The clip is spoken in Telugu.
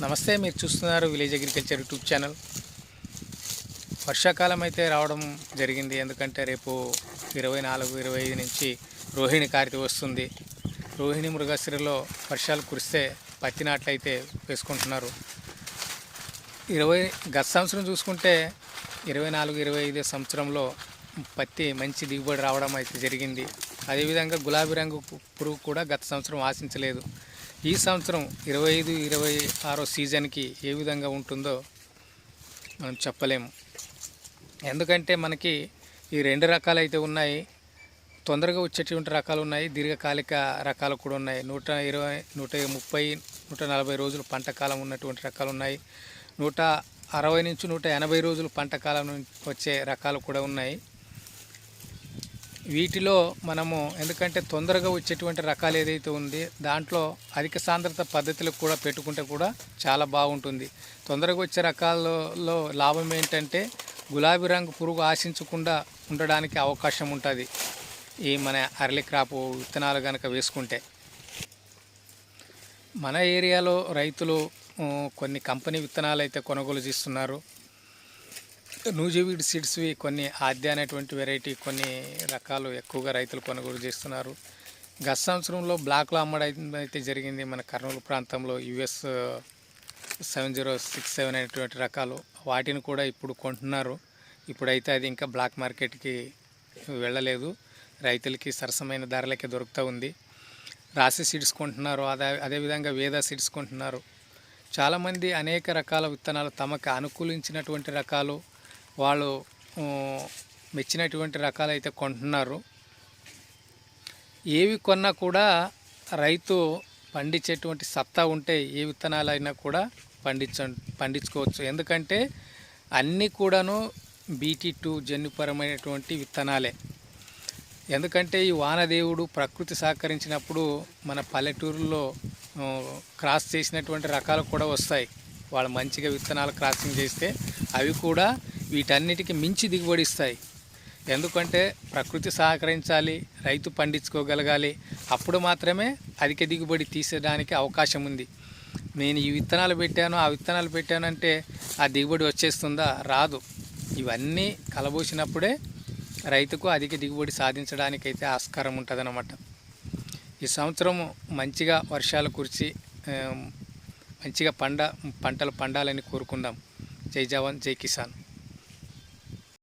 నమస్తే, మీరు చూస్తున్నారు విలేజ్ అగ్రికల్చర్ యూట్యూబ్ ఛానల్. వర్షాకాలం అయితే రావడం జరిగింది. ఎందుకంటే రేపు 24, 25 నుంచి రోహిణి కార్తె వస్తుంది. రోహిణి మృగశిరలో వర్షాలు కురిస్తే పత్తి నాట్లయితే వేసుకుంటున్నారు. గత సంవత్సరం చూసుకుంటే 24, 25 సంవత్సరంలో పత్తి మంచి దిగుబడి రావడం అయితే జరిగింది. అదేవిధంగా గులాబీ రంగు పురుగు కూడా గత సంవత్సరం ఆశించలేదు. ఈ సంవత్సరం 25, 26 సీజన్కి ఏ విధంగా ఉంటుందో మనం చెప్పలేము. ఎందుకంటే మనకి ఈ 2 రకాలు అయితే ఉన్నాయి. తొందరగా వచ్చేటువంటి రకాలు ఉన్నాయి, దీర్ఘకాలిక రకాలు కూడా ఉన్నాయి. 120, 130, 140 రోజులు పంట కాలం ఉన్నటువంటి రకాలు ఉన్నాయి. 160 నుంచి 180 రోజులు పంట కాలం వచ్చే రకాలు కూడా ఉన్నాయి. వీటిలో మనము ఎందుకంటే తొందరగా వచ్చేటువంటి రకాలు ఏదైతే ఉంది దాంట్లో అధిక సాంద్రత పద్ధతులకు కూడా పెట్టుకుంటే కూడా చాలా బాగుంటుంది. తొందరగా వచ్చే రకాలలో లాభం ఏంటంటే గులాబీ రంగు పురుగు ఆశించకుండా ఉండడానికి అవకాశం ఉంటుంది ఈ మన అరళి క్రాప్ విత్తనాలు కనుక వేసుకుంటే. మన ఏరియాలో రైతులు కొన్ని కంపెనీ విత్తనాలు అయితే కొనుగోలు చేస్తున్నారు. నూజివీడ్ సీడ్స్వి కొన్ని ఆద్య అనేటువంటి వెరైటీ కొన్ని రకాలు ఎక్కువగా రైతులు కొనుగోలు చేస్తున్నారు. గత సంవత్సరంలో బ్లాక్లో అమ్మడం అయితే జరిగింది. మన కర్నూలు ప్రాంతంలో US 7067 అనేటువంటి రకాలు వాటిని కూడా ఇప్పుడు కొంటున్నారు. ఇప్పుడైతే అది ఇంకా బ్లాక్ మార్కెట్కి వెళ్ళలేదు, రైతులకి సరసమైన ధరలకే దొరుకుతూ ఉంది. రాశి సీడ్స్ కొంటున్నారు, అదేవిధంగా వేద సీడ్స్ కొంటున్నారు. చాలామంది అనేక రకాల విత్తనాలు తమకు అనుకూలించినటువంటి రకాలు వాళ్ళు మెచ్చినటువంటి రకాలు అయితే కొంటున్నారు. ఏవి కొన్నా కూడా రైతు పండించేటువంటి సత్తా ఉంటే ఏ విత్తనాలైనా కూడా పండించుకోవచ్చు. ఎందుకంటే అన్నీ కూడాను BT2 జన్యుపరమైనటువంటి విత్తనాలే. ఎందుకంటే ఈ వానదేవుడు ప్రకృతి సహకరించినప్పుడు మన పల్లెటూరులో క్రాస్ చేసినటువంటి రకాలు కూడా వస్తాయి. వాళ్ళు మంచిగా విత్తనాలు క్రాసింగ్ చేస్తే అవి కూడా వీటన్నిటికీ మించి దిగుబడి ఇస్తాయి. ఎందుకంటే ప్రకృతి సహకరించాలి, రైతు పండించుకోగలగాలి. అప్పుడు మాత్రమే అధిక దిగుబడి తీసేయడానికి అవకాశం ఉంది. నేను ఈ విత్తనాలు పెట్టాను, ఆ విత్తనాలు పెట్టానంటే ఆ దిగుబడి వచ్చేస్తుందా? రాదు. ఇవన్నీ కలబోసినప్పుడే రైతుకు అధిక దిగుబడి సాధించడానికైతే ఆస్కారం ఉంటుందన్నమాట. ఈ సంవత్సరం మంచిగా వర్షాలు కురిసి మంచిగా పంటలు పండాలని కోరుకుందాం. జై జవాన్, జై కిసాన్.